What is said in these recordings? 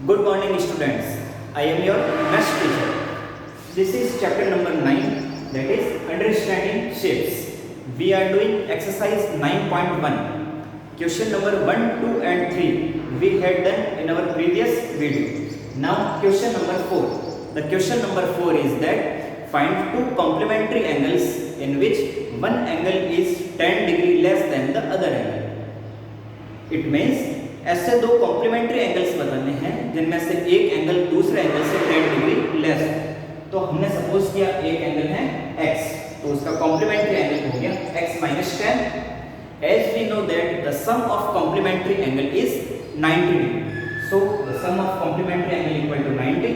Good morning, students. I am your maths teacher. This is chapter number 9, that is understanding shapes. We are doing exercise 9.1. Question number 1, 2 and 3 we had done in our previous video. Now question number 4. The question number 4 is that find two complementary angles in which one angle is 10 degree less than the other angle. It means ऐसे दो complementary angles बताने हैं जिनमें से एक angle दूसरे angle से 10 degree less है। तो हमने सपोज किया एक एंगल है x, तो उसका कॉम्प्लीमेंट्री एंगल हो गया x minus 10. As we know that the sum of complementary angle is 90 degree. So the sum of complementary angle equal to 90.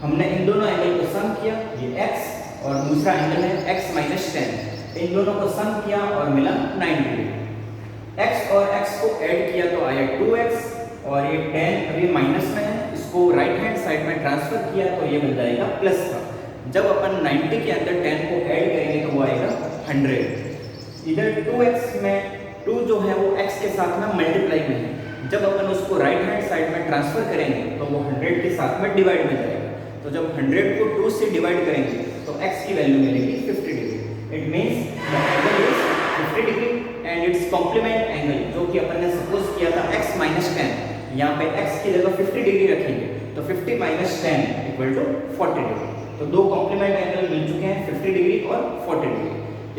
हमने इन दोनों एंगल को सम किया, ये x और दूसरा एंगल है x minus 10. इन दोनों को सम किया और मिला 90 डिग्री। x और x को ऐड किया तो आया 2x और ये 10 अभी माइनस में है, इसको राइट हैंड साइड में ट्रांसफर किया तो ये बन जाएगा प्लस का। जब अपन 90 के अंदर 10 को ऐड करेंगे तो वो आएगा 100। इधर 2x में 2 जो है वो x के साथ में मल्टीप्लाई में है, जब अपन उसको राइट हैंड साइड में ट्रांसफर करेंगे तो वो 100 के साथ में डिवाइड में जाएगा। तो जब 100 को 2 से डिवाइड करेंगे तो x की वैल्यू मिलेगी 50 degree. It means the angle is 50 degree and its complement angle जो कि अपन ने सपोज किया था x minus 10, यहाँ पे x की जगह 50 डिग्री रखेंगे तो 50 minus 10 इक्वल टू 40 डिग्री। तो दो कॉम्प्लीमेंट एंगल मिल चुके हैं 50 डिग्री और 40 डिग्री।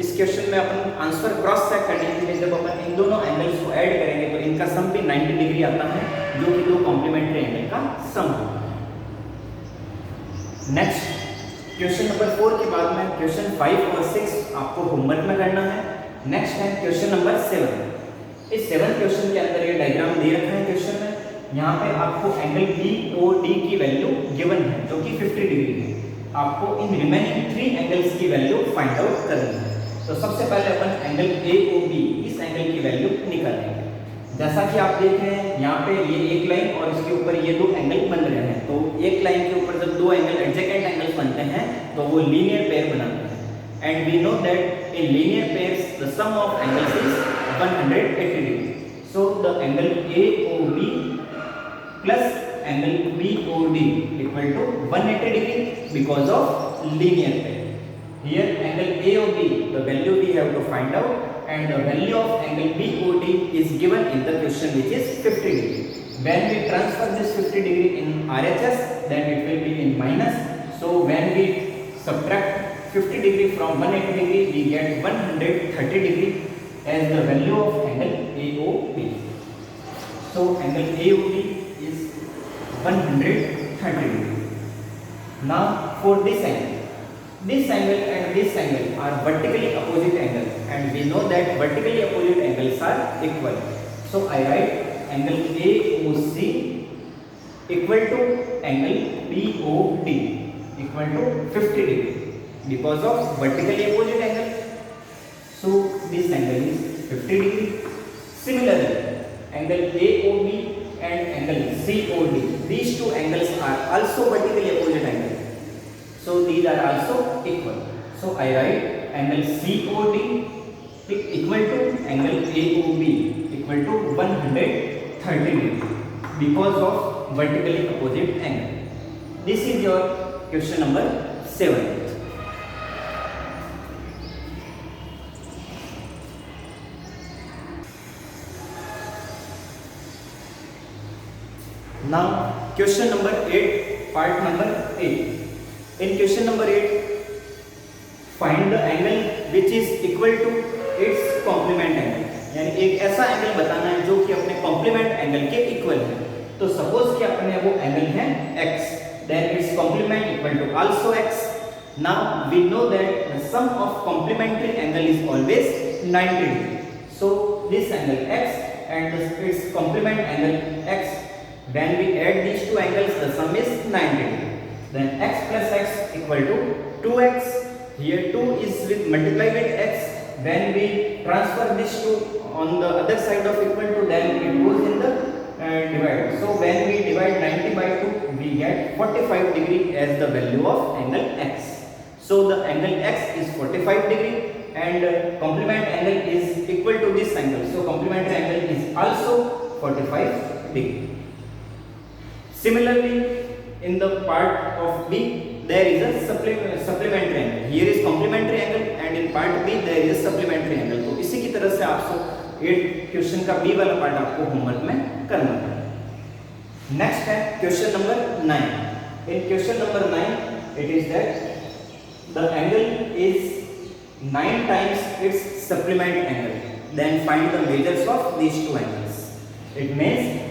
इस क्वेश्चन में अपन आंसर क्रॉस चेक करने के लिए जब अपन इन दोनों एंगल्स को ऐड करेंगे तो इनका सम भी 90 डिग्री आता है, जो कि दो कॉम्प्लीमेंट्री एंगल का सम होगा। नेक्स्ट क्वेश्चन नंबर 4 के बाद में क्वेश्चन 5 और 6 आपको होमवर्क में करना है। नेक्स्ट है क्वेश्चन नंबर 7। इस 7 क्वेश्चन के अंदर ये डायग्राम दे रखा है क्वेश्चन में। यहाँ पे आपको एंगल BOD की वैल्यू गिवन है जो कि 50 डिग्री है। आपको इन रिमेनिंग 3 एंगल्स की वैल्यू फाइंड आउट करनी है। तो सबसे पहले अपन एंगल AOB इस एंगल की वैल्यू निकालेंगे। जैसा कि आप देख रहे हैं यहाँ पे ये एक लाइन और इसके ऊपर ये दो एंगल बन रहे हैं। तो एक लाइन के ऊपर जब दो एंगल एडजेसेंट एंगल्स बनते हैं तो वो लीनियर पेयर बनाते हैं। And we know that in linear pairs the sum of angles is 180 degree. So the angle AOB plus angle BOD equal to 180 degree because of linear pair. Here angle AOB, the value we have to find out, and the value of angle BOD is given in the question, which is 50 degree. When we transfer this 50 degree in RHS, then it will be in minus. So when we subtract 50 degree from 180 degree, we get 130 degree as the value of angle AOB. So angle AOB is 130 degree. Now for this angle and this angle are vertically opposite angles, and we know that vertically opposite angles are equal. So I write angle AOC equal to angle BOD equal to 50 degree. Because of vertically opposite angle, so this angle is 50 degree. Similarly, angle AOB and angle COD, these two angles are also vertically opposite angles. So these are also equal. So I write angle COD equal to angle AOB equal to 130 degree because of vertically opposite angle. This is your question number 7. Now question number 8, part number 8. In question number 8, find the angle which is equal to its complement angle. यानी एक ऐसा angle बताना है जो कि अपने complement angle के equal है। तो सपोज कि अपने वो एंगल है x, then its complement equal to also x. Now we know that the sum of complementary angle is always 90 degree. So this angle x and its complement angle x, when we add these two angles, the sum is 90 degree. Then x plus x equal to 2x. Here 2 is with multiply with x. When we transfer this 2 on the other side of equal to, then it goes in the divide. So when we divide 90 by 2, we get 45 degree as the value of angle x. So the angle x is 45 degree and complement angle is equal to this angle. So complementary angle is also 45 degree. Similarly, in the part of B, there is a supplementary angle. Here is complementary angle, and in part B there is a supplementary angle. तो इसी की तरह से आपको ये question का B वाला part आपको होमवर्क में करना है. नेक्स्ट है question number 9. In question number 9, it is that the angle is 9 times its supplement angle. Then find the measures of these two angles. It means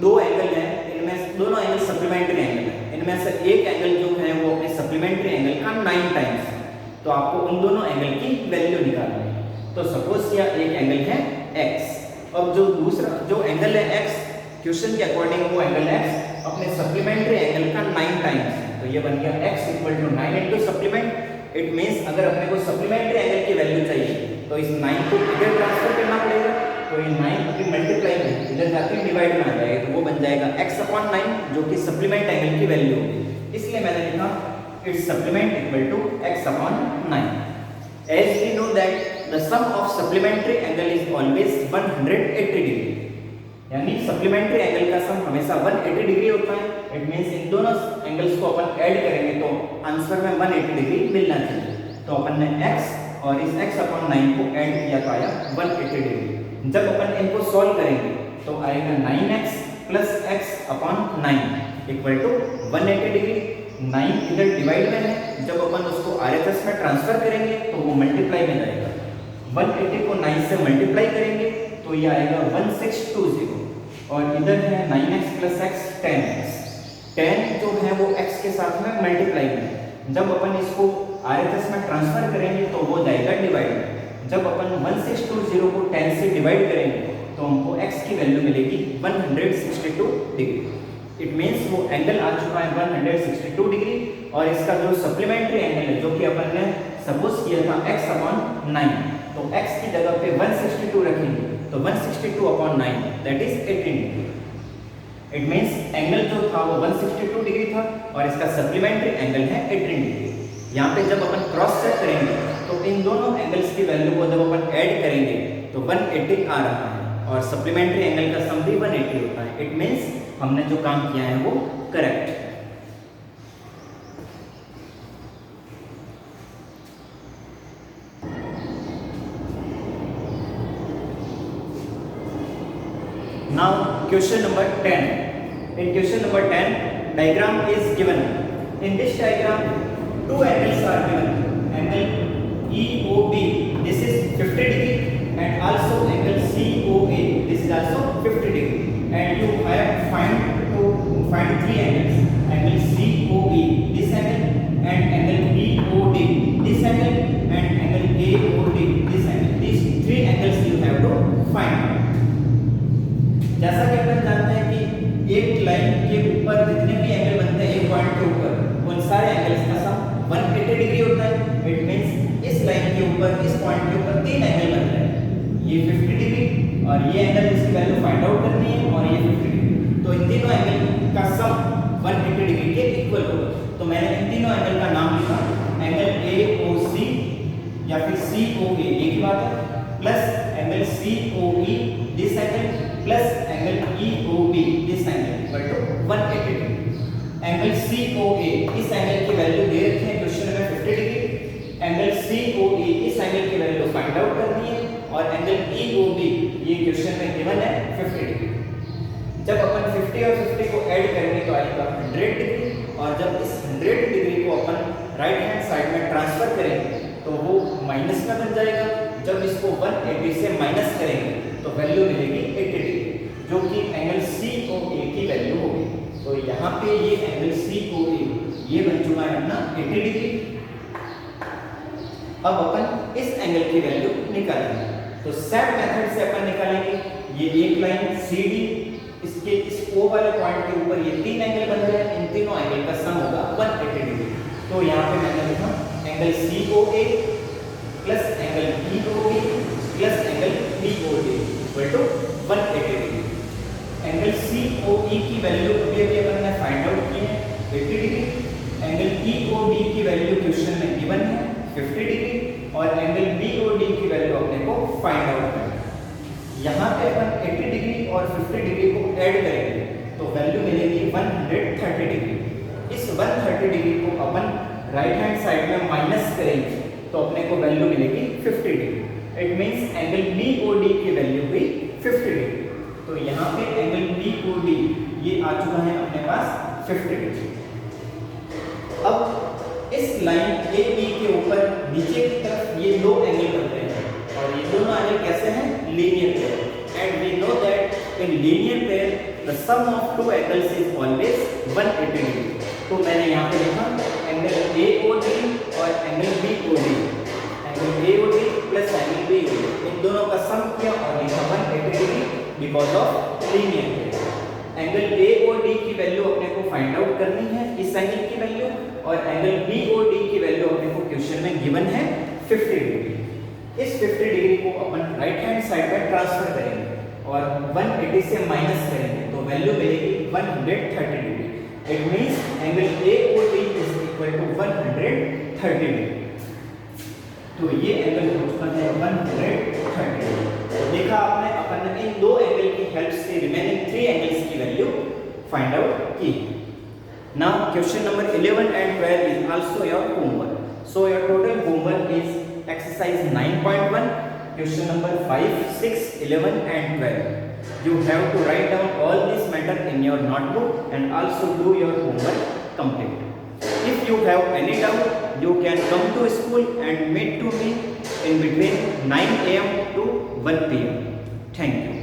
दो एंगल हैं, इनमें दोनों एंगल सप्लीमेंट्री एंगल है. इनमें से एक एंगल जो है वो अपने सप्लीमेंट्री एंगल का 9 टाइम्स है. तो आपको उन दोनों एंगल की वैल्यू निकालनी है. तो सपोज यह एक एंगल है x, और जो दूसरा जो एंगल है x, क्वेश्चन के अकॉर्डिंग वो एंगल x अपने सप्लीमेंट्री एंगल का 9 टाइम्स है. तो ये बन गया x equal to 9 into supplement. It means अगर अपने को सप्लीमेंट्री एंगल की वैल्यू चाहिए तो इस 9 को इधर ट्रांसफर करना पड़ेगा. तो ये 9 अपनी मल्टीप्लाई में इधर जाके डिवाइड में आ जाएगा. तो वो बन जाएगा x अपॉन 9 जो कि सप्लीमेंट एंगल की वैल्यू होगी. इसलिए मैंने लिखा its supplement equal to x upon 9. As we know that the sum of supplementary angle is always 180 degree. यानी सप्लीमेंट्री एंगल का सम हमेशा 180 डिग्री होता है. इट मींस इन दोनों एंगल्स को अपन ऐड करेंगे तो आंसर में 180 डिग्री मिलना चाहिए. तो अपन ने x और इस x अपॉन 9 को ऐड किया तो आया 180 डिग्री. जब अपन इनको सॉल्व करेंगे तो आएगा 9x plus x upon 9 equal to 180 degree. 9 इधर डिवाइड में है, जब अपन उसको RHS में ट्रांसफर करेंगे तो वो मल्टीप्लाई में जाएगा. 180 को 9 से मल्टीप्लाई करेंगे तो ये आएगा 1620, और इधर है 9x प्लस x 10x. 10 जो है वो x के साथ में मल्टीप्लाई में. जब अपन इसको RHS में ट्रांसफर करेंगे तो वो जाएगा डिवाइड में. जब अपन 1620 को 10 से डिवाइड करेंगे तो हमको x की वैल्यू मिलेगी 162 डिग्री. इट मींस वो एंगल आ चुका है 162 डिग्री. और इसका जो सप्लीमेंट्री एंगल है जो कि अपन ने सपोज किया था x अपॉन 9, तो x की जगह पे 162 रखेंगे तो 162 upon 9 that is 18 degree. It means angle जो था वो 162 डिग्री था और इसका सप्लीमेंट्री एंगल है 18 डिग्री. यहाँ पे जब अपन क्रॉस चेक करेंगे तो इन दोनों एंगल्स की वैल्यू को जब अपन ऐड करेंगे तो 180 आ रहा है, और सप्लीमेंट्री एंगल का सम भी 180 होता है. इट मींस हमने जो काम किया है वो करेक्ट है. Now question number 10. In question number 10, diagram is given. In this diagram, two angles are given. Angle EOB, this is 50 degree, and also angle COA, this is also 50 degree. And you have find three angles. Angle COE, this angle, and angle EOD, this angle, and angle AOD, this angle. These three angles you have to find. जैसा कि अपन जानते हैं कि एक line के ऊपर जितने भी एंगल बनते हैं एक पॉइंट के ऊपर उन सारे एंगल्स का सम 180 डिग्री होता है. इट मींस इस लाइन के ऊपर इस पॉइंट के ऊपर तीन एंगल बन रहे हैं. ये 50 डिग्री और ये एंगल जिसकी वैल्यू फाइंड आउट करनी है और ये 50 डिग्री. तो इन तीनों एंगल का सम 180 डिग्री के इक्वल होगा. तो मैंने इन तीनों एंगल का नाम लिखा एंगल AOC या फिर COA, एक ही बात है, plus angle COE this angle plus angle EOB this angle equal to 180 degree. Angle COA इस एंगल की वैल्यू दे रखी है क्वेश्चन में 50 डिग्री. एंगल COE इस एंगल की वैल्यू फाइंड आउट करनी है, और एंगल EOB ये क्वेश्चन में गिवन है 50 डिग्री. जब अपन 50 और 50 को ऐड करेंगे तो आएगा 100 डिग्री, और जब इस 100 डिग्री को अपन राइट हैंड साइड में ट्रांसफर करेंगे तो वो माइनस में बन जाएगा. जब इसको 180 से माइनस करेंगे तो वैल्यू मिलेगी 80 डिग्री, जो कि एंगल COA की वैल्यू होगी. तो यहाँ पे ये एंगल COA ये बन चुका है अपना 80 डिग्री. अब अपन इस एंगल की वैल्यू निकालेंगे. तो सेम मेथड से अपन निकालेंगे. ये एक लाइन CD, इसके इस O वाले पॉइंट के ऊपर ये तीन एंगल बन रहे हैं. इन तीनों एंगल का सम होगा 180 डिग्री. तो यहाँ पे मैंने लिखा angle COA plus angle EOB plus angle BOD equal to 180 degree. Angle COE की वैल्यू अभी अपन ने फाइंड आउट की है 80 डिग्री. एंगल EOB की वैल्यू क्वेश्चन में गिवन है 50 डिग्री, और एंगल BOD की वैल्यू अपने को फाइंड आउट करना है. यहाँ पे अपन 80 डिग्री और 50 डिग्री को ऐड करेंगे तो वैल्यू मिलेगी 100 130 डिग्री को अपन राइट हैंड साइड में माइनस करेंगे तो अपने को वैल्यू मिलेगी 50 degree. It means angle BOD की वैल्यू हुई 50 डिग्री। तो यहाँ पे एंगल BOD ये आ चुका है अपने पास 50 डिग्री। अब इस लाइन AB के ऊपर नीचे की तरफ ये दो एंगल बनते हैं और ये दोनों एंगल कैसे हैं? Linear pair. And we know that in linear pair the sum of two angles is always 180 degree. तो मैंने यहाँ पे लिखा एंगल AOD और angle BOD, angle AOD plus angle BOD, इन दोनों का सम किया और लिखा 180 degree because of linear pair. Angle AOD की वैल्यू अपने को फाइंड आउट करनी है, इस एंगल की वैल्यू, और एंगल BOD की वैल्यू अपने को क्वेश्चन में गिवन है 50 डिग्री। इस 50 डिग्री को अपन राइट हैंड साइड में ट्रांसफर करेंगे और 180 से माइनस करेंगे तो वैल्यू मिलेगी 130 degree. It means angle AOD is equal to 130 degree. तो ये एंगल हो चुका है 130 डिग्री। तो देखा आपने, अपन ने इन दो एंगल की हेल्प से रिमेनिंग 3 एंगल्स की वैल्यू फाइंड आउट की। Now question number 11 and 12 is also your homework. So your total homework is exercise 9.1, question number 5, 6, 11 and 12. You have to write down all this matter in your notebook and also do your homework complete. If you have any doubt, you can come to school and meet to me in between 9 AM to 1 PM. Thank you.